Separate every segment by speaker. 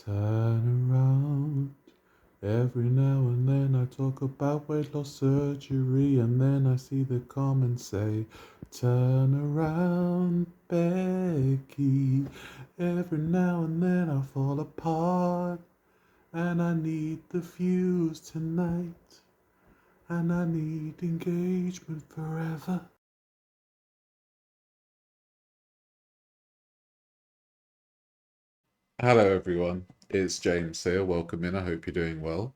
Speaker 1: Turn around. Every now and then I talk about weight loss surgery, and then I see the comments say, turn around, Becky. Every now and then I fall apart, and I need the views tonight, and I need engagement forever. Hello everyone, it's James here. Welcome in. I hope you're doing well.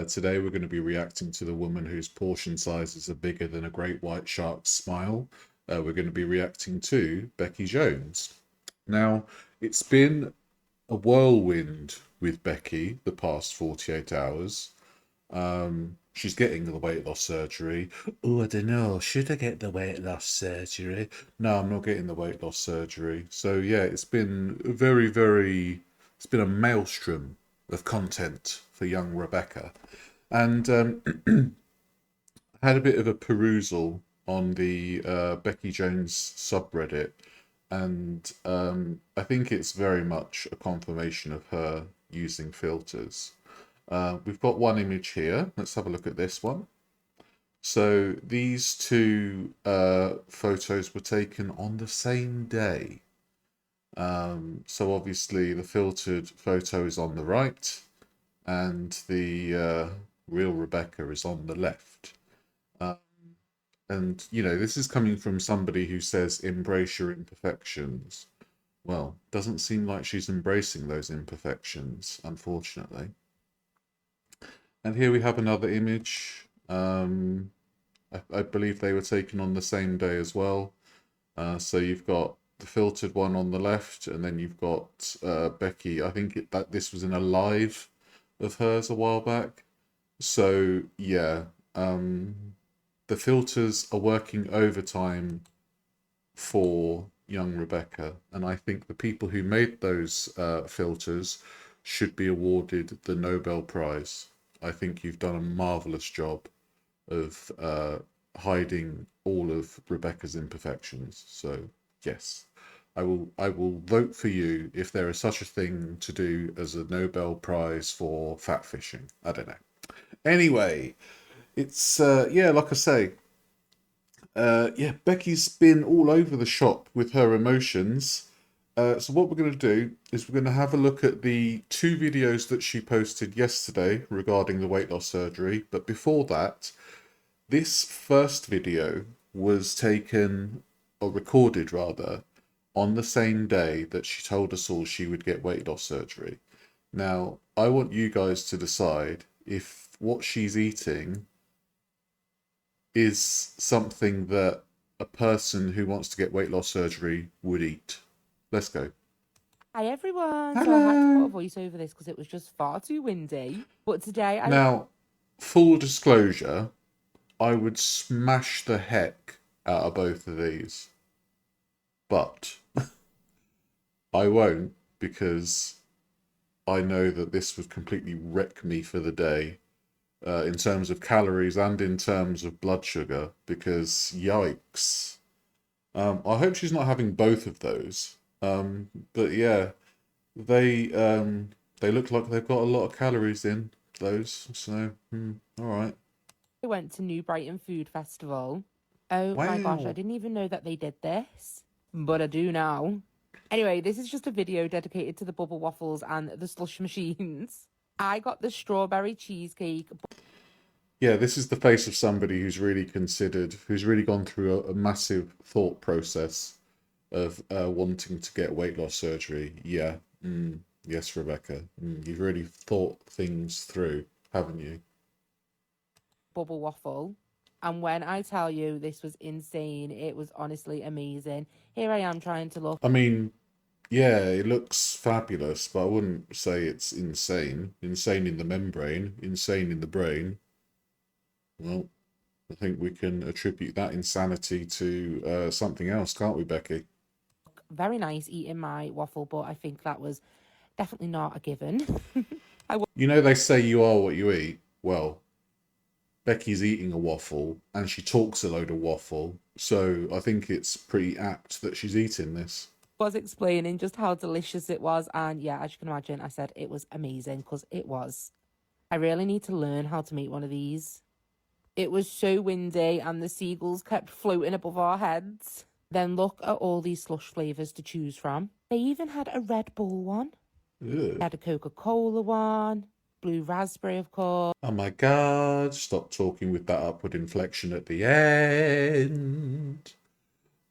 Speaker 1: Today we're going to be reacting to the woman whose portion sizes are bigger than a great white shark's smile. We're going to be reacting to Becky Jones. Now, it's been a whirlwind with Becky the past 48 hours. She's getting the weight loss surgery. Oh, I don't know. Should I get the weight loss surgery? No, I'm not getting the weight loss surgery. So yeah, it's been it's been a maelstrom of content for young Rebecca. And had a bit of a perusal on the Becky Jones subreddit, and I think it's very much a confirmation of her using filters. We've got one image here. Let's have a look at this one. So these two photos were taken on the same day. So obviously the filtered photo is on the right, and the real Rebecca is on the left. And, you know, this is coming from somebody who says embrace your imperfections. Well, doesn't seem like she's embracing those imperfections, unfortunately. And here we have another image. I believe they were taken on the same day as well. So you've got the filtered one on the left, and then you've got Becky. I think that this was in a live of hers a while back. So yeah, the filters are working overtime for young Rebecca, and I think the people who made those filters should be awarded the Nobel Prize. I think you've done a marvelous job of hiding all of Rebecca's imperfections. So yes, I will vote for you if there is such a thing to do as a Nobel Prize for fat fishing. I don't know. Anyway, it's yeah, like I say, yeah, Becky's been all over the shop with her emotions. So what we're going to do is we're going to have a look at the two videos that she posted yesterday regarding the weight loss surgery. But before that, this first video was taken, or recorded rather, on the same day that she told us all she would get weight loss surgery. Now, I want you guys to decide if what she's eating is something that a person who wants to get weight loss surgery would eat. Let's go.
Speaker 2: Hi everyone! So I had to put
Speaker 1: Hello.
Speaker 2: a voice over this because it was just far too windy. But today
Speaker 1: Now, full disclosure, I would smash the heck out of both of these. But I won't, because I know that this would completely wreck me for the day, in terms of calories and in terms of blood sugar, because yikes. I hope she's not having both of those. But yeah, they look like they've got a lot of calories in those. So, all right.
Speaker 2: went to New Brighton Food Festival. Oh my gosh, I
Speaker 1: Wow.
Speaker 2: didn't even know that they did this, but I do now. Anyway, this is just a video dedicated to the bubble waffles and the slush machines. I got the strawberry cheesecake.
Speaker 1: Yeah, this is the face of somebody who's really considered, who's really gone through a massive thought process of wanting to get weight loss surgery. Yeah. Yes, Rebecca. You've really thought things through, haven't you?
Speaker 2: Bubble waffle. And when I tell you this was insane, it was honestly amazing. Here I am trying to look.
Speaker 1: I mean, yeah, it looks fabulous, but I wouldn't say it's insane. Insane in the membrane, insane in the brain. Well, I think we can attribute that insanity to something else, can't we, Becky?
Speaker 2: Very nice eating my waffle, but I think that was definitely not a given.
Speaker 1: You know, they say you are what you eat. Well, Becky's eating a waffle and she talks a load of waffle, so I think it's pretty apt that she's eating this.
Speaker 2: was explaining just how delicious it was. And yeah, as you can imagine, I said it was amazing because it was. I really need to learn how to make one of these. It was so windy and the seagulls kept floating above our heads. Then look at all these slush flavours to choose from. They even had a Red Bull one. They
Speaker 1: Ugh.
Speaker 2: had a Coca-Cola one. Blue raspberry, of course.
Speaker 1: Oh my God, stop talking with that upward inflection at the end.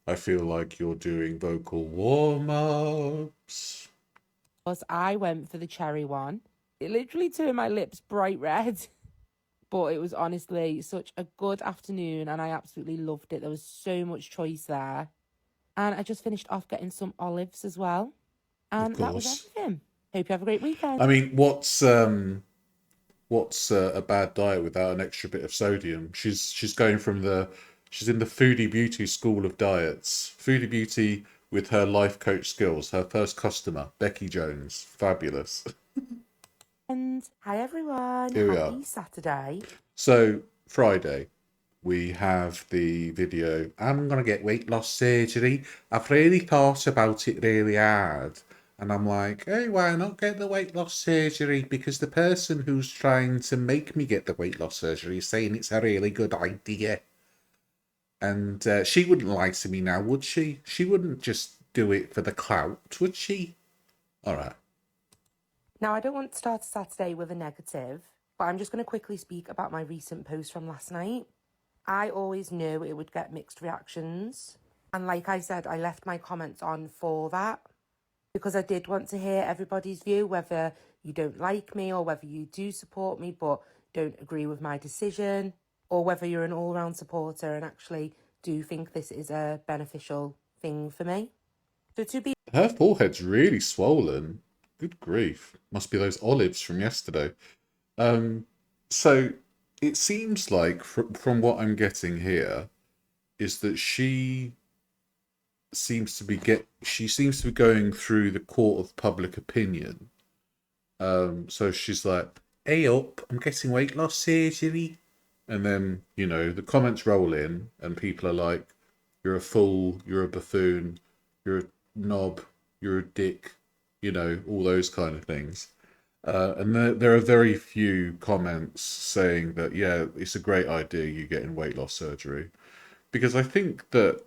Speaker 1: I feel like you're doing vocal warm-ups.
Speaker 2: I went for the cherry one. It literally turned my lips bright red. But it was honestly such a good afternoon and I absolutely loved it. There was so much choice there. And I just finished off getting some olives as well.
Speaker 1: Of
Speaker 2: And that was
Speaker 1: course.
Speaker 2: everything. Hope you have a great weekend.
Speaker 1: I mean, what's a bad diet without an extra bit of sodium? She's going from she's in the Foodie Beauty School of Diets. Foodie Beauty with her life coach skills. Her first customer, Becky Jones. Fabulous.
Speaker 2: And hi everyone.
Speaker 1: Here we are.
Speaker 2: Happy Saturday.
Speaker 1: So Friday, we have the video. I'm gonna get weight loss surgery. I've really thought about it really hard. And I'm like, hey, why not get the weight loss surgery? Because the person who's trying to make me get the weight loss surgery is saying it's a really good idea. And she wouldn't lie to me now, would she? She wouldn't just do it for the clout, would she? All right.
Speaker 2: Now, I don't want to start Saturday with a negative, but I'm just going to quickly speak about my recent post from last night. I always knew it would get mixed reactions. And like I said, I left my comments on for that because I did want to hear everybody's view, whether you don't like me or whether you do support me but don't agree with my decision, or whether you're an all-round supporter and actually do think this is a beneficial thing for me. So to be
Speaker 1: Her forehead's really swollen. Good grief. Must be those olives from yesterday. So it seems like from what I'm getting here is that she seems to be going through the court of public opinion. So she's like, "Hey up, I'm getting weight loss surgery," and then the comments roll in, and people are like, "You're a fool, you're a buffoon, you're a knob, you're a dick," all those kind of things. And there are very few comments saying that, yeah, it's a great idea you getting weight loss surgery. Because I think that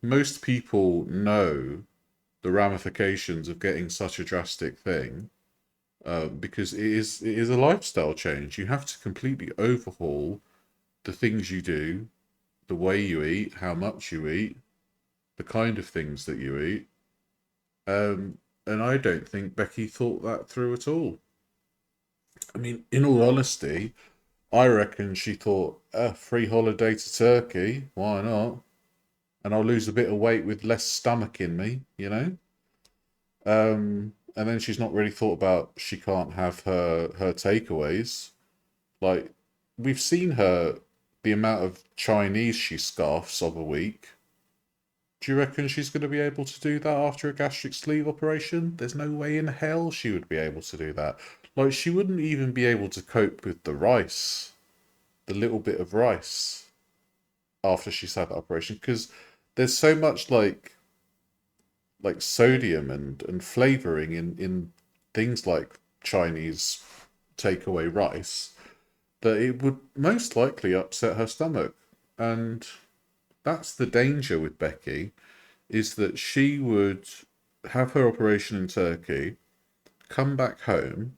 Speaker 1: most people know the ramifications of getting such a drastic thing, because it is a lifestyle change. You have to completely overhaul the things you do, the way you eat, how much you eat, the kind of things that you eat. And I don't think Becky thought that through at all. I mean, in all honesty, I reckon she thought, a free holiday to Turkey, why not? And I'll lose a bit of weight with less stomach in me. And then she's not really thought about she can't have her takeaways. Like, we've seen the amount of Chinese she scarfs of a week. Do you reckon she's going to be able to do that after a gastric sleeve operation? There's no way in hell she would be able to do that. Like, she wouldn't even be able to cope with the rice, the little bit of rice, after she's had that operation, because there's so much like sodium and flavoring in things like Chinese takeaway rice that it would most likely upset her stomach. And that's the danger with Becky, is that she would have her operation in Turkey, come back home,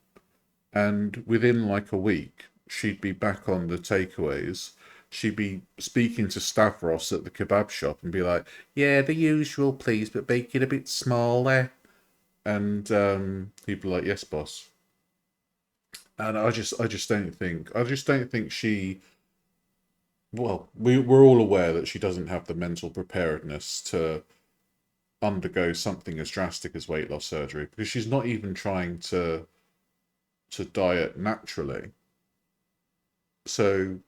Speaker 1: and within like a week, she'd be back on the takeaways. She'd be speaking to Stavros at the kebab shop and be like, "Yeah, the usual, please, but make it a bit smaller." And he'd be like, "Yes, boss." And I just don't think she. Well, we're all aware that she doesn't have the mental preparedness to undergo something as drastic as weight loss surgery, because she's not even trying to diet naturally. So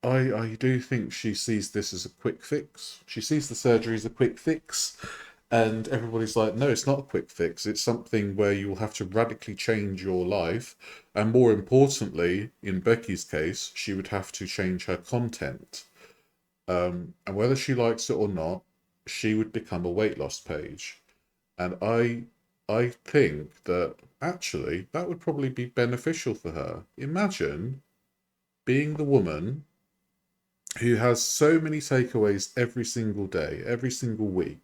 Speaker 1: I do think she sees this as a quick fix. She sees the surgery as a quick fix, and everybody's like, no, it's not a quick fix. It's something where you will have to radically change your life, and more importantly, in Becky's case, she would have to change her content. And whether she likes it or not, she would become a weight loss page. And I think that actually that would probably be beneficial for her. Imagine being the woman who has so many takeaways every single day, every single week,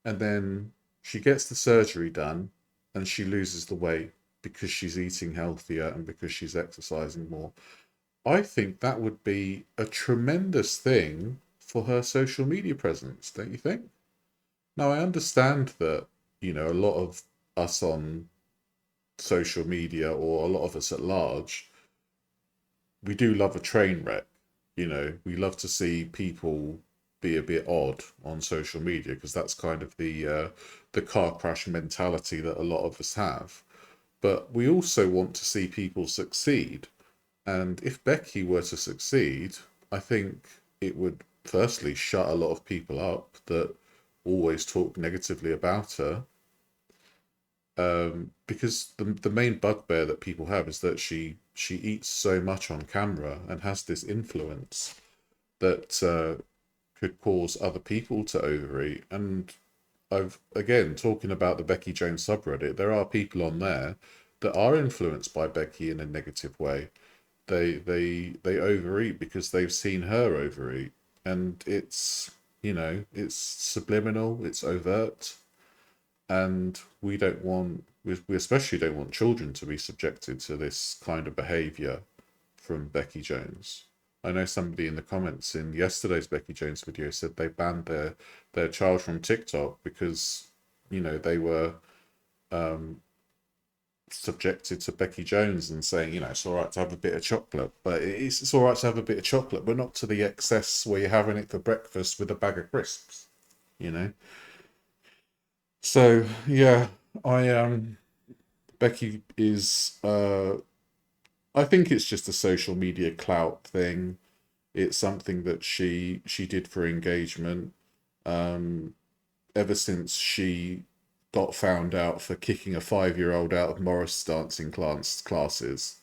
Speaker 1: and then she gets the surgery done and she loses the weight because she's eating healthier and because she's exercising more. I think that would be a tremendous thing for her social media presence, don't you think? Now, I understand that, a lot of us on social media, or a lot of us at large, we do love a train wreck. We love to see people be a bit odd on social media because that's kind of the car crash mentality that a lot of us have. But we also want to see people succeed. And if Becky were to succeed, I think it would firstly shut a lot of people up that always talk negatively about her. Because the main bugbear that people have is that she eats so much on camera and has this influence that could cause other people to overeat. And I've, again, talking about the Becky Jones subreddit, there are people on there that are influenced by Becky in a negative way. They overeat because they've seen her overeat, and it's subliminal, it's overt, and we especially don't want children to be subjected to this kind of behavior from Becky Jones. I know somebody in the comments in yesterday's Becky Jones video said they banned their child from TikTok because they were subjected to Becky Jones and saying, it's all right to have a bit of chocolate, but it's all right to have a bit of chocolate, but not to the excess where you're having it for breakfast with a bag of crisps, you know. So yeah, I Becky is I think it's just a social media clout thing. It's something that she did for engagement. Um, Ever since she got found out for kicking a 5-year-old out of Morris dancing classes,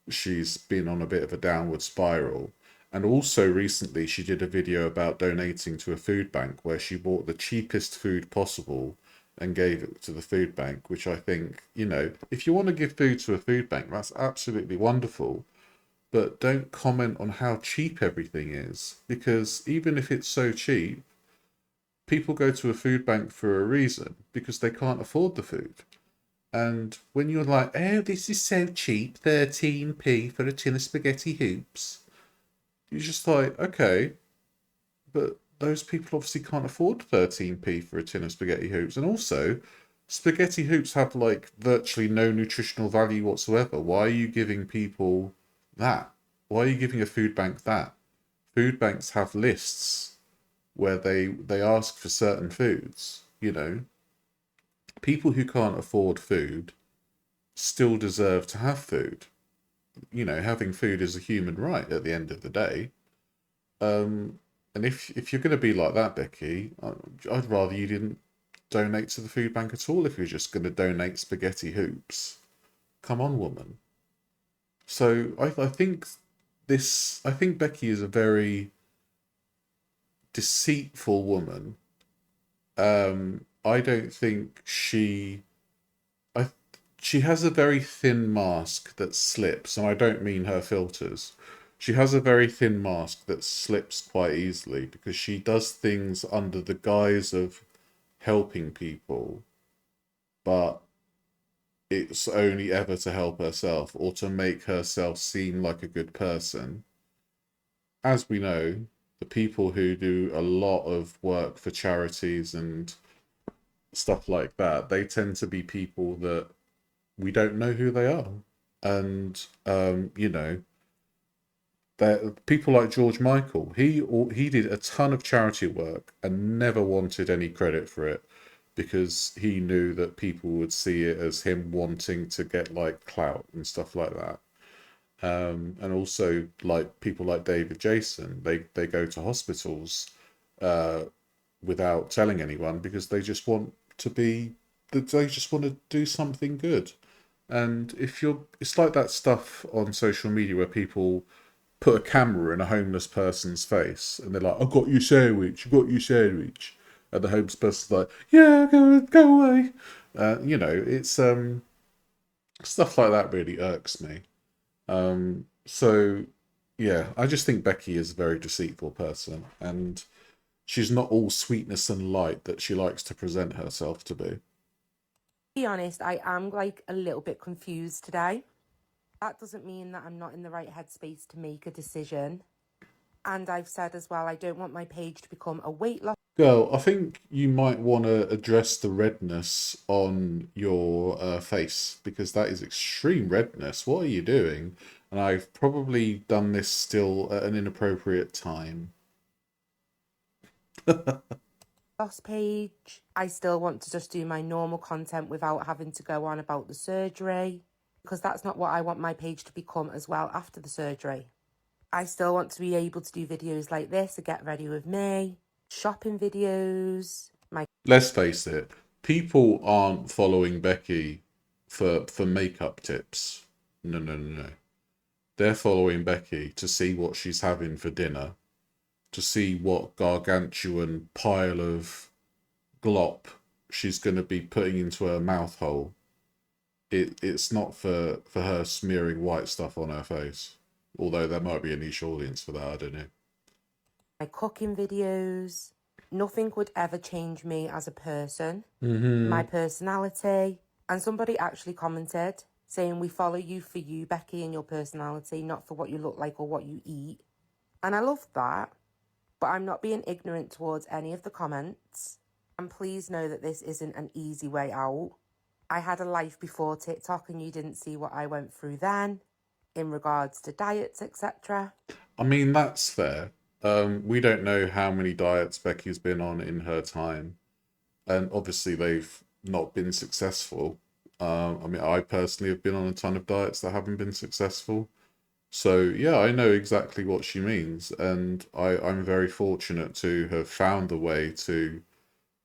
Speaker 1: she's been on a bit of a downward spiral. And also recently, she did a video about donating to a food bank where she bought the cheapest food possible and gave it to the food bank, which I think, if you want to give food to a food bank, that's absolutely wonderful. But don't comment on how cheap everything is, because even if it's so cheap, people go to a food bank for a reason because they can't afford the food. And when you're like, oh, this is so cheap, 13p for a tin of spaghetti hoops, you're just like, okay, but those people obviously can't afford 13p for a tin of spaghetti hoops. And also, spaghetti hoops have like virtually no nutritional value whatsoever. Why are you giving people that? Why are you giving a food bank that? Food banks have lists where they ask for certain foods. People who can't afford food still deserve to have food. Having food is a human right at the end of the day. And if you're going to be like that, Becky, I'd rather you didn't donate to the food bank at all if you're just going to donate spaghetti hoops. Come on, woman. So I think Becky is a very deceitful woman. I don't think I she has a very thin mask that slips, and I don't mean her filters. She has a very thin mask that slips quite easily because she does things under the guise of helping people, but it's only ever to help herself or to make herself seem like a good person. As we know, the people who do a lot of work for charities and stuff like that, they tend to be people that we don't know who they are. And people like George Michael, he did a ton of charity work and never wanted any credit for it because he knew that people would see it as him wanting to get like clout and stuff like that. And also like people like David Jason, they go to hospitals uh, without telling anyone because they just want to do something good. And it's like that stuff on social media where people put a camera in a homeless person's face and they're like, I got your sandwich, I got your sandwich. and the homeless person's like, yeah, go away. You know, it's stuff like that really irks me. So yeah, I just think Becky is a very deceitful person, and she's not all sweetness and light that she likes to present herself to be.
Speaker 2: To be honest, I am like a little bit confused today. That doesn't mean that I'm not in the right headspace to make a decision. And I've said as well, I don't want my page to become a weight loss.
Speaker 1: Girl, I think you might want to address the redness on your face, because that is extreme redness. What are you doing? And I've probably done this still at an inappropriate time.
Speaker 2: Loss page. I still want to just do my normal content without having to go on about the surgery, because that's not what I want my page to become as well after the surgery. I still want to be able to do videos like this, a get ready with me, shopping videos,
Speaker 1: Let's face it, people aren't following Becky for makeup tips. No, no, no, no. They're following Becky to see what she's having for dinner, to see what gargantuan pile of glop she's going to be putting into her mouth hole. It's not for her smearing white stuff on her face. Although there might be a niche audience for that, I don't know.
Speaker 2: my cooking videos. Nothing would ever change me as a person, my personality. And somebody actually commented saying, we follow you for you, Becky, and your personality, not for what you look like or what you eat. And I love that, but I'm not being ignorant towards any of the comments. And please know that this isn't an easy way out. I had a life before TikTok, and you didn't see what I went through then in regards to diets, etc.
Speaker 1: I mean, that's fair. We don't know how many diets Becky's been on in her time, and obviously they've not been successful. I mean, I personally have been on a ton of diets that haven't been successful. So yeah, I know exactly what she means, and I'm very fortunate to have found a way to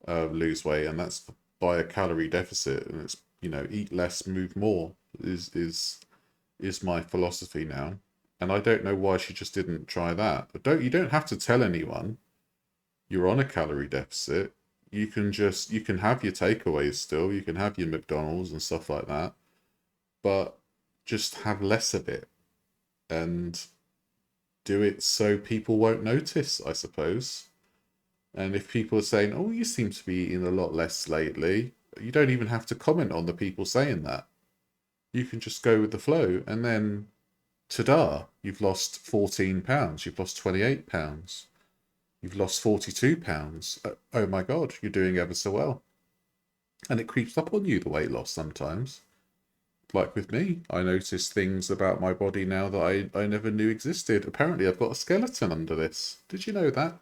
Speaker 1: lose weight, and that's by a calorie deficit. And it's, you know, eat less, move more is my philosophy now. And I don't know why she just didn't try that. But you don't have to tell anyone you're on a calorie deficit. You can have your takeaways still. You can have your McDonald's and stuff like that, but just have less of it and do it so people won't notice, I suppose. And if people are saying, "Oh, you seem to be eating a lot less lately," you don't even have to comment on the people saying that. You can just go with the flow, and then ta-da, you've lost 14 pounds, you've lost 28 pounds, you've lost 42 pounds. Oh my God, you're doing ever so well. And it creeps up on you, the weight loss, sometimes. Like with me, I notice things about my body now that I never knew existed. Apparently, I've got a skeleton under this. Did you know that?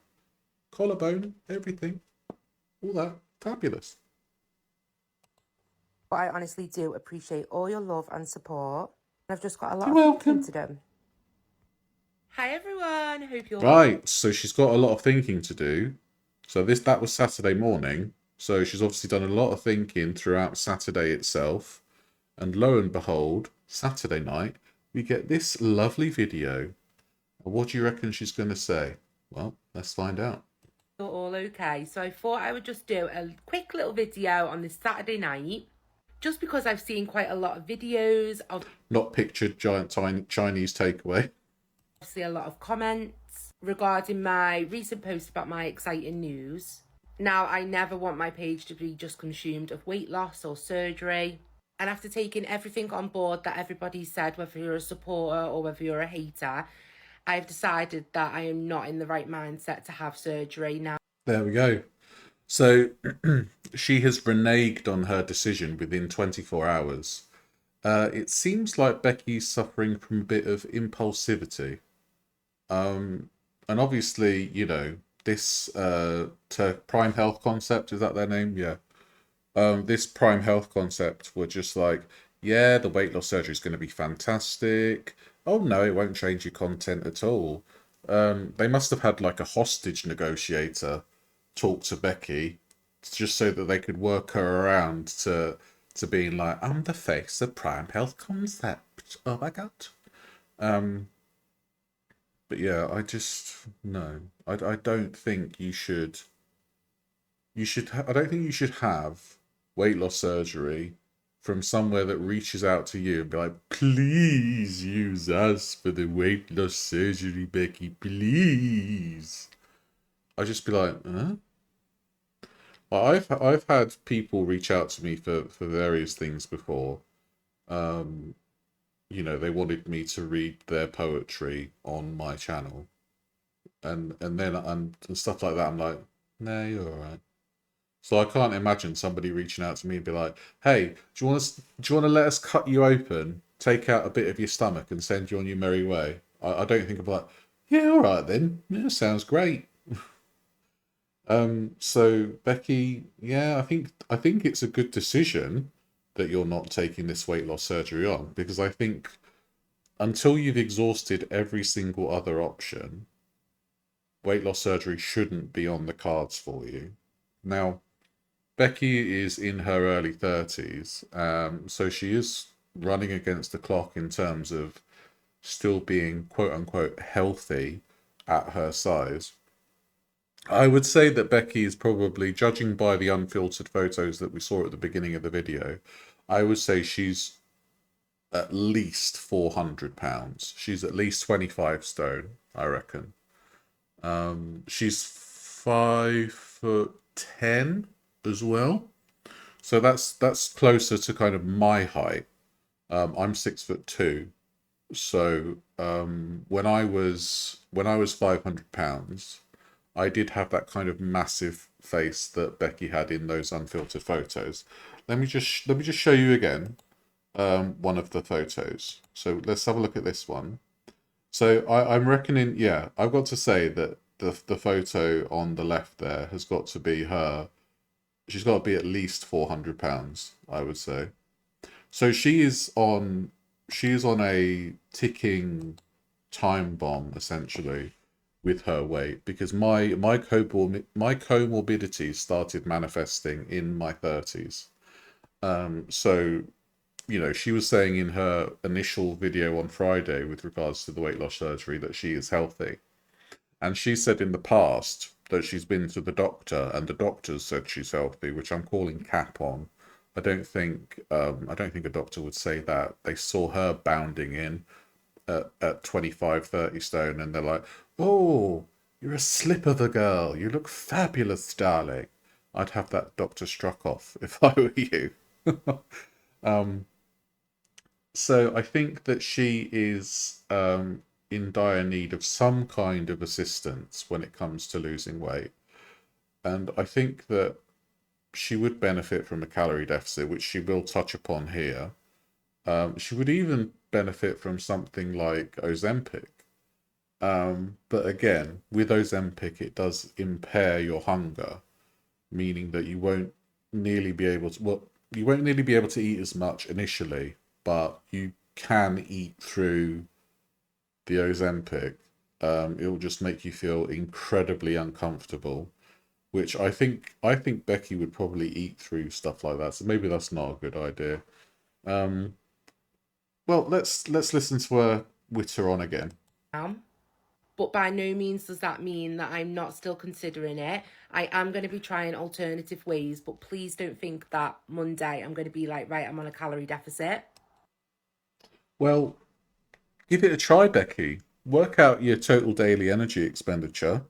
Speaker 1: Collarbone, everything. All that. Fabulous.
Speaker 2: But I honestly do appreciate all your love and support. I've just got a lot
Speaker 1: You're
Speaker 2: of thinking
Speaker 1: welcome.
Speaker 2: to do. Hi everyone, hope you're
Speaker 1: Right, so she's got a lot of thinking to do. So that was Saturday morning. So she's obviously done a lot of thinking throughout Saturday itself. And lo and behold, Saturday night, we get this lovely video. What do you reckon she's going to say? Well, let's find out.
Speaker 2: you're all okay. So I thought I would just do a quick little video on this Saturday night, just because I've seen quite a lot of videos of
Speaker 1: Not pictured giant Chinese takeaway.
Speaker 2: obviously a lot of comments regarding my recent post about my exciting news. Now, I never want my page to be just consumed of weight loss or surgery. And after taking everything on board that everybody said, whether you're a supporter or whether you're a hater, I've decided that I am not in the right mindset to have surgery now.
Speaker 1: There we go. So she has reneged on her decision within 24 hours. It seems like Becky's suffering from a bit of impulsivity. And obviously, you know, this Prime Health Concept, is that their name? Yeah. This Prime Health Concept were just like, yeah, the weight loss surgery is going to be fantastic. Oh no, it won't change your content at all. They must have had like a hostage negotiator talk to Becky just so that they could work her around to being like, I'm the face of Prime Health Concept. Oh my God. But yeah, I just no. I don't think you should I don't think you should have weight loss surgery from somewhere that reaches out to you and be like, please use us for the weight loss surgery, Becky, please. I'd just be like, huh? I've had people reach out to me for various things before. Um, they wanted me to read their poetry on my channel, and stuff like that. I'm like, nah, you're all right. So I can't imagine somebody reaching out to me and be like, "Hey, do you want to let us cut you open, take out a bit of your stomach, and send you on your merry way?" I don't think I'm like, "Yeah, all right then. Yeah, sounds great." So Becky, yeah, I think it's a good decision that you're not taking this weight loss surgery on, because I think until you've exhausted every single other option, weight loss surgery shouldn't be on the cards for you. Now, Becky is in her early 30s, so she is running against the clock in terms of still being quote unquote healthy at her size. I would say that Becky is probably, judging by the unfiltered photos that we saw at the beginning of the video, I would say she's at least 400 pounds. She's at least 25 stone, I reckon. She's 5'10" as well. So that's closer to kind of my height. I'm 6'2". So when I was 500 pounds, I did have that kind of massive face that Becky had in those unfiltered photos. Let me just show you again one of the photos. So let's have a look at this one. So I'm reckoning, yeah, I've got to say that the photo on the left there has got to be her. She's got to be at least 400 pounds, I would say. So she is on a ticking time bomb essentially with her weight, because my comorbidities started manifesting in my 30s. So she was saying in her initial video on Friday with regards to the weight loss surgery that she is healthy. And she said in the past that she's been to the doctor and the doctors said she's healthy, which I'm calling cap on. I don't think a doctor would say that. They saw her bounding in at 25, 30 stone, and they're like, "Oh, you're a slip of a girl. You look fabulous, darling." I'd have that doctor struck off if I were you. So I think that she is in dire need of some kind of assistance when it comes to losing weight. And I think that she would benefit from a calorie deficit, which she will touch upon here. She would even benefit from something like Ozempic. But again, with Ozempic, it does impair your hunger, meaning that you won't nearly be able to eat as much initially, but you can eat through the Ozempic. It will just make you feel incredibly uncomfortable, which I think Becky would probably eat through stuff like that. So maybe that's not a good idea. Um, well, let's listen to her witter on again.
Speaker 2: But by no means does that mean that I'm not still considering it. I am going to be trying alternative ways, but please don't think that Monday I'm going to be like, right, I'm on a calorie deficit.
Speaker 1: Well, give it a try, Becky. Work out your total daily energy expenditure,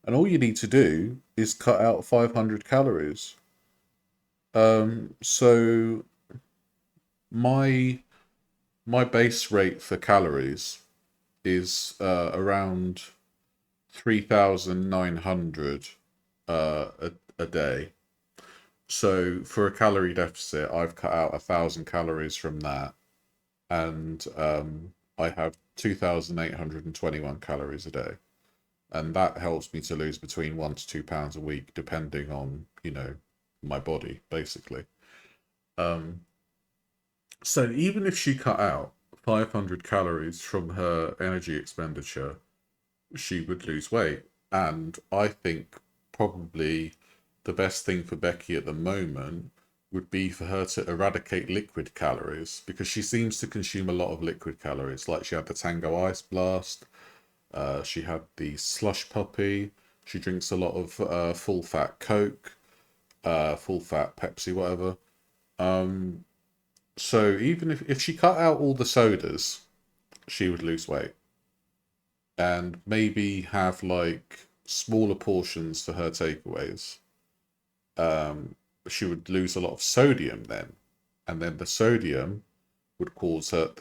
Speaker 1: and all you need to do is cut out 500 calories. So my my base rate for calories is around 3,900 a day. So for a calorie deficit, I've cut out 1,000 calories from that, and I have 2,821 calories a day, and that helps me to lose between 1 to 2 pounds a week, depending on my body, basically. Um, so even if she cut out 500 calories from her energy expenditure, she would lose weight. And I think probably the best thing for Becky at the moment would be for her to eradicate liquid calories, because she seems to consume a lot of liquid calories. Like she had the Tango Ice Blast, she had the Slush Puppy, she drinks a lot of full fat Coke. full fat Pepsi, whatever. So even if she cut out all the sodas, she would lose weight and maybe have like smaller portions for her takeaways. Um, she would lose a lot of sodium then, and then the sodium would cause her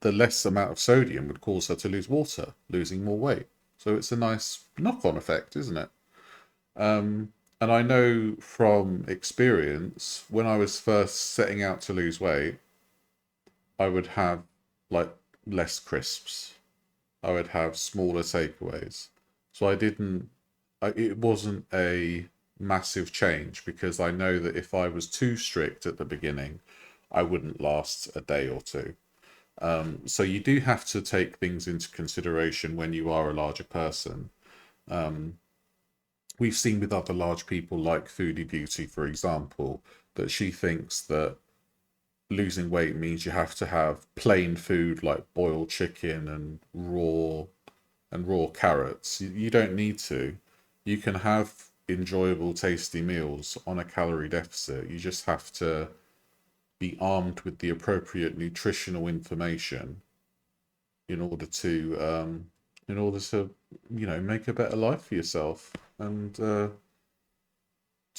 Speaker 1: the less amount of sodium would cause her to lose water, losing more weight. So it's a nice knock-on effect, isn't it? And I know from experience, when I was first setting out to lose weight, I would have like less crisps. I would have smaller takeaways. So it wasn't a massive change because I know that if I was too strict at the beginning, I wouldn't last a day or two. So you do have to take things into consideration when you are a larger person. We've seen with other large people like Foodie Beauty, for example, that she thinks that losing weight means you have to have plain food like boiled chicken and raw carrots. You don't need to. You can have enjoyable, tasty meals on a calorie deficit. You just have to be armed with the appropriate nutritional information in order to make a better life for yourself. And to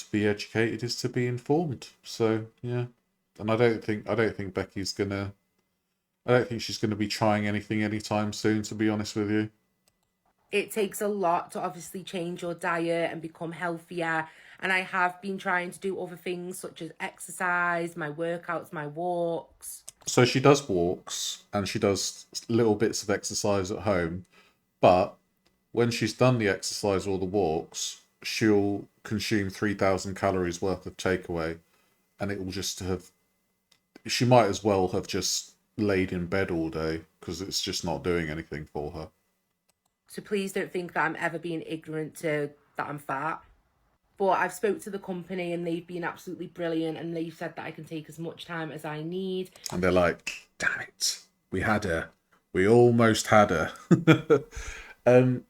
Speaker 1: be educated is to be informed. So yeah, and I don't think Becky's gonna. I don't think she's gonna be trying anything anytime soon. To be honest with you.
Speaker 2: It takes a lot to obviously change your diet and become healthier. And I have been trying to do other things such as exercise, my workouts, my walks.
Speaker 1: So she does walks and she does little bits of exercise at home, but when she's done the exercise or the walks, she'll consume 3,000 calories worth of takeaway, and it will just have. She might as well have just laid in bed all day because it's just not doing anything for her.
Speaker 2: So please don't think that I'm ever being ignorant to that I'm fat. But I've spoke to the company and they've been absolutely brilliant and they've said that I can take as much time as I need.
Speaker 1: And they're like, "Damn it, we had her. We almost had her."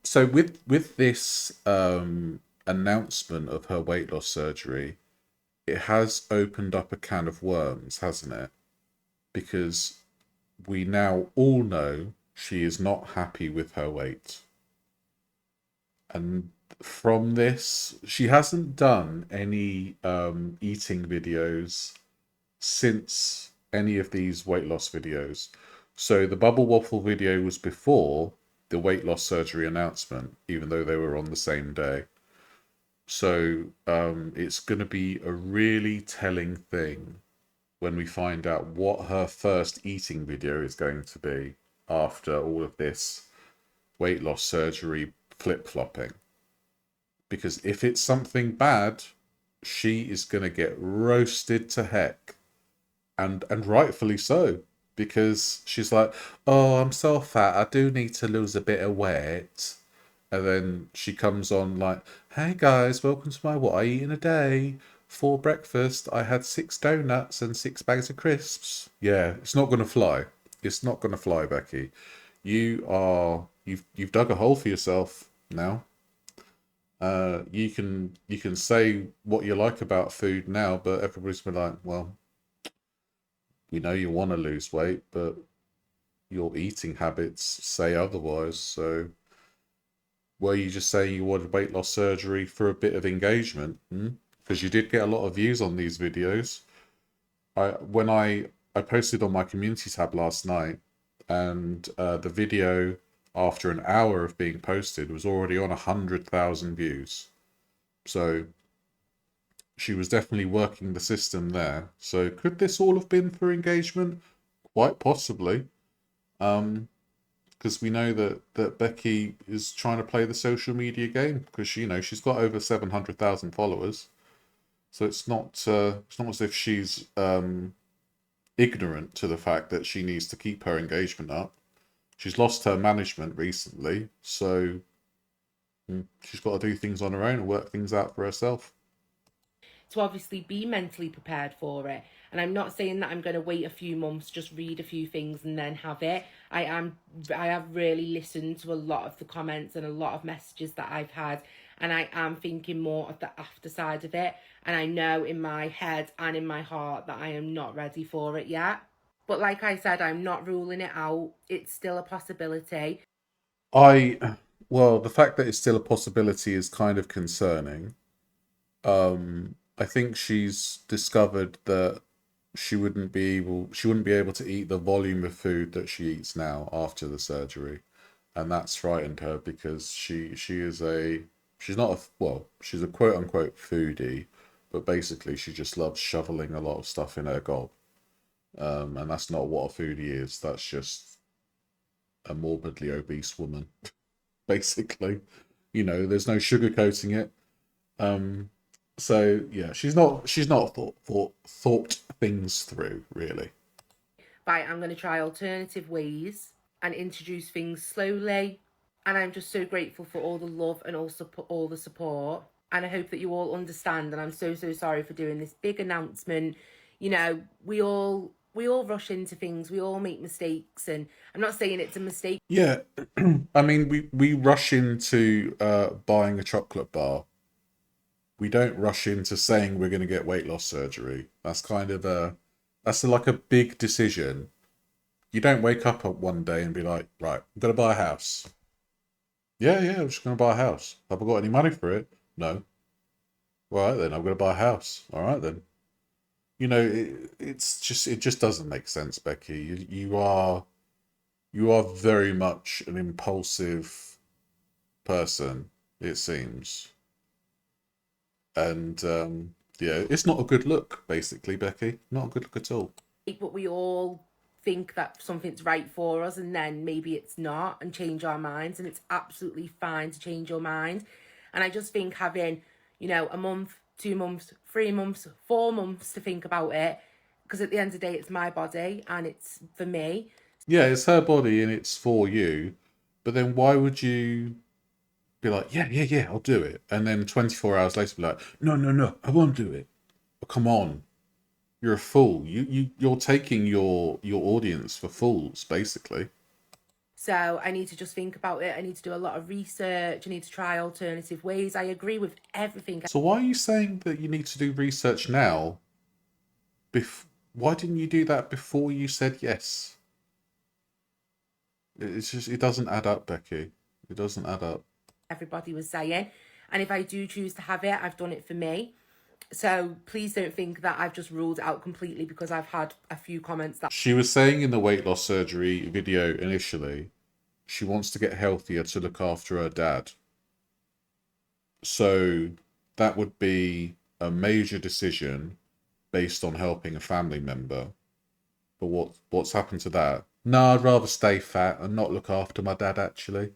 Speaker 1: So with this announcement of her weight loss surgery, it has opened up a can of worms, hasn't it? Because we now all know she is not happy with her weight. And from this, she hasn't done any eating videos since any of these weight loss videos. So the bubble waffle video was before the weight loss surgery announcement, even though they were on the same day. So it's going to be a really telling thing when we find out what her first eating video is going to be after all of this weight loss surgery flip-flopping. Because if it's something bad, she is going to get roasted to heck. And rightfully so. Because she's like, oh, I'm so fat, I do need to lose a bit of weight. And then she comes on like, hey guys, welcome to my what I eat in a day. For breakfast, I had 6 donuts and 6 bags of crisps. Yeah, it's not going to fly. It's not going to fly, Becky. You've dug a hole for yourself now. You can say what you like about food now, but everybody's been like, well, we know you want to lose weight, but your eating habits say otherwise. So were you just saying you wanted weight loss surgery for a bit of engagement? Because you did get a lot of views on these videos. When I posted on my community tab last night, and the video after an hour of being posted was already on 100,000 views. So she was definitely working the system there. So could this all have been for engagement? Quite possibly. Because we know that Becky is trying to play the social media game because she's got over 700,000 followers. So it's not as if she's ignorant to the fact that she needs to keep her engagement up. She's lost her management recently, so she's got to do things on her own and work things out for herself.
Speaker 2: To obviously be mentally prepared for it. And I'm not saying that I'm going to wait a few months, just read a few things and then have it. I have really listened to a lot of the comments and a lot of messages that I've had. and I am thinking more of the after side of it. And I know in my head and in my heart that I am not ready for it yet. But like I said, I'm not ruling it out. It's still a possibility.
Speaker 1: Well, the fact that it's still a possibility is kind of concerning. I think she's discovered that she wouldn't be able to eat the volume of food that she eats now after the surgery, and that's frightened her because she's not a well, she's a quote unquote foodie, but basically she just loves shoveling a lot of stuff in her gob. And that's not what a foodie is. That's just a morbidly obese woman, basically. There's no sugarcoating it. Um, so yeah, she's not thought things through really.
Speaker 2: Right, I'm going to try alternative ways and introduce things slowly. And I'm just so grateful for all the love and also all the support. And I hope that you all understand. And I'm so sorry for doing this big announcement. We all rush into things. We all make mistakes, and I'm not saying it's a mistake.
Speaker 1: Yeah, I mean we rush into buying a chocolate bar. We don't rush into saying we're going to get weight loss surgery. That's like a big decision. You don't wake up one day and be like, right, I'm going to buy a house. Yeah, I'm just going to buy a house. Have I got any money for it? No. All right then, I'm going to buy a house. All right then. It just doesn't make sense, Becky. You are very much an impulsive person, it seems. And yeah, it's not a good look, basically, Becky. Not a good look at all.
Speaker 2: But we all think that something's right for us, and then maybe it's not, and change our minds. And it's absolutely fine to change your mind. And I just think having, a month, 2 months, 3 months, 4 months to think about it, because at the end of the day, it's my body and it's for me.
Speaker 1: Yeah, it's her body and it's for you. But then why would you be like, yeah, I'll do it. And then 24 hours later be like, no, I won't do it. Oh, come on. You're a fool. You're taking your audience for fools, basically.
Speaker 2: So I need to just think about it. I need to do a lot of research. I need to try alternative ways. I agree with everything.
Speaker 1: So why are you saying that you need to do research now? Why didn't you do that before you said yes? It doesn't add up, Becky. It doesn't add up.
Speaker 2: Everybody was saying. And if I do choose to have it, I've done it for me. So please don't think that I've just ruled it out completely because I've had a few comments that
Speaker 1: She was saying in the weight loss surgery video initially, she wants to get healthier to look after her dad. So that would be a major decision based on helping a family member. But what's happened to that? No, I'd rather stay fat and not look after my dad, actually.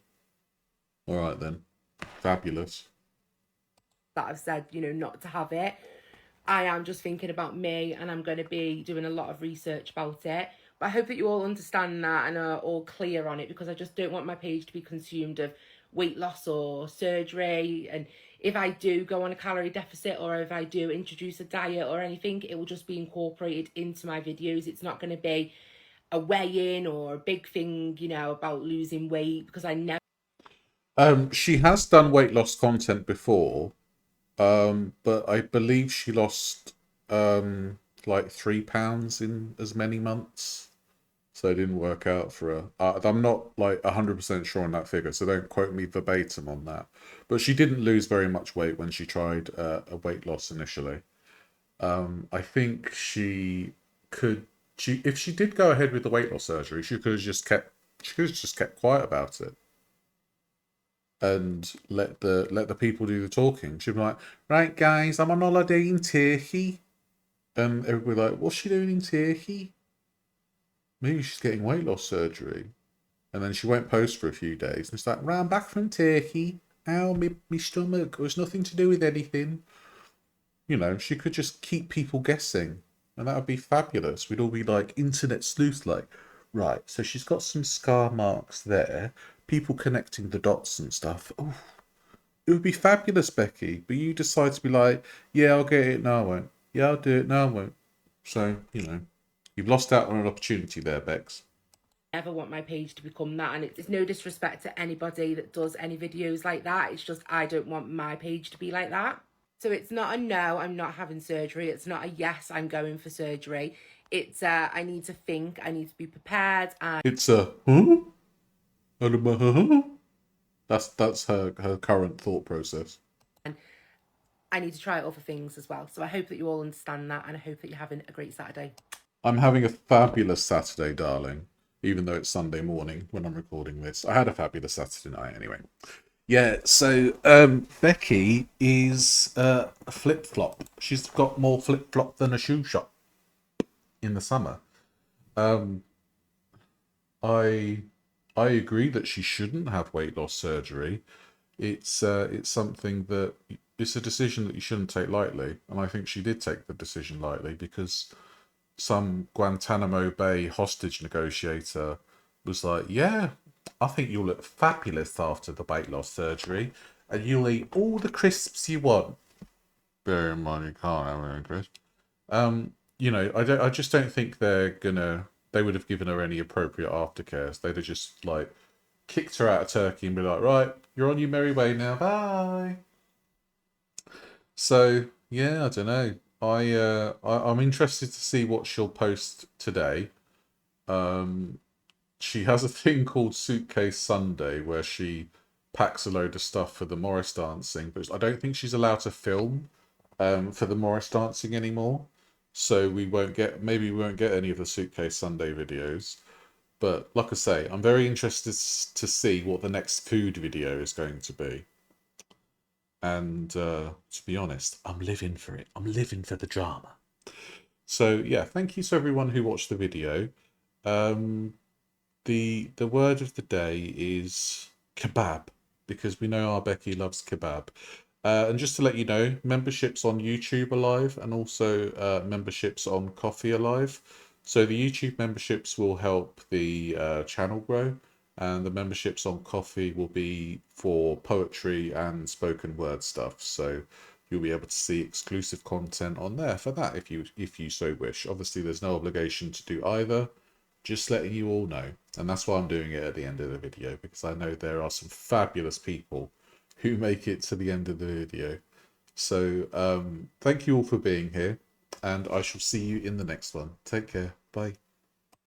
Speaker 1: All right, then. Fabulous.
Speaker 2: I've said, not to have it. I am just thinking about me, and I'm going to be doing a lot of research about it. But I hope that you all understand that and are all clear on it, because I just don't want my page to be consumed of weight loss or surgery. And if I do go on a calorie deficit, or if I do introduce a diet or anything, it will just be incorporated into my videos. It's not going to be a weigh-in or a big thing, about losing weight, because I never.
Speaker 1: She has done weight loss content before, but I believe she lost like 3 pounds in as many months, so it didn't work out for her. I'm not like 100% sure on that figure, so don't quote me verbatim on that. But she didn't lose very much weight when she tried a weight loss initially. I think she could. If she did go ahead with the weight loss surgery, she could have just kept quiet about it and let the people do the talking. She'd be like, right guys, I'm on holiday in Turkey. And everybody like, what's she doing in Turkey? Maybe she's getting weight loss surgery. And then she won't post for a few days. And it's like, right, I'm back from Turkey. Ow, my stomach. It was nothing to do with anything. She could just keep people guessing. And that would be fabulous. We'd all be like internet sleuths, like, right, so she's got some scar marks there. People connecting the dots and stuff. Oh, it would be fabulous, Becky. But you decide to be like, yeah, I'll get it. No, I won't. Yeah, I'll do it. No, I won't. So, you've lost out on an opportunity there, Bex.
Speaker 2: Ever want my page to become that, and it's no disrespect to anybody that does any videos like that. It's just I don't want my page to be like that. So it's not a no, I'm not having surgery. It's not a yes, I'm going for surgery. It's I need to think, I need to be prepared, and
Speaker 1: It's a huh? Huh? That's her current thought process.
Speaker 2: I need to try other things as well. So I hope that you all understand that, and I hope that you're having a great Saturday.
Speaker 1: I'm having a fabulous Saturday, darling. Even though it's Sunday morning when I'm recording this, I had a fabulous Saturday night anyway. Yeah, so Becky is a flip flop. She's got more flip flop than a shoe shop in the summer. Um, I agree that she shouldn't have weight loss surgery. It's something that it's a decision that you shouldn't take lightly, and I think she did take the decision lightly because some Guantanamo Bay hostage negotiator was like, "Yeah, I think you'll look fabulous after the weight loss surgery, and you'll eat all the crisps you want." Bear in mind, you can't have any crisps. You know, I just don't think they would have given her any appropriate aftercares. They'd have just like kicked her out of Turkey and be like, "Right, you're on your merry way now, bye." So yeah, I don't know. I'm interested to see what she'll post today. She has a thing called Suitcase Sunday where she packs a load of stuff for the Morris dancing, but I don't think she's allowed to film for the Morris dancing anymore. So maybe we won't get any of the Suitcase Sunday videos. But like I say, I'm very interested to see what the next food video is going to be. And to be honest, I'm living for it. I'm living for the drama. So yeah, thank you to everyone who watched the video. Um, the word of the day is kebab because we know our Becky loves kebab. And just to let you know, memberships on YouTube are live and also memberships on Coffee are live. So the YouTube memberships will help the channel grow, and the memberships on Coffee will be for poetry and spoken word stuff. So you'll be able to see exclusive content on there for that if you so wish. Obviously, there's no obligation to do either. Just letting you all know. And that's why I'm doing it at the end of the video, because I know there are some fabulous people who make it to the end of the video. So thank you all for being here, and I shall see you in the next one. Take care. Bye.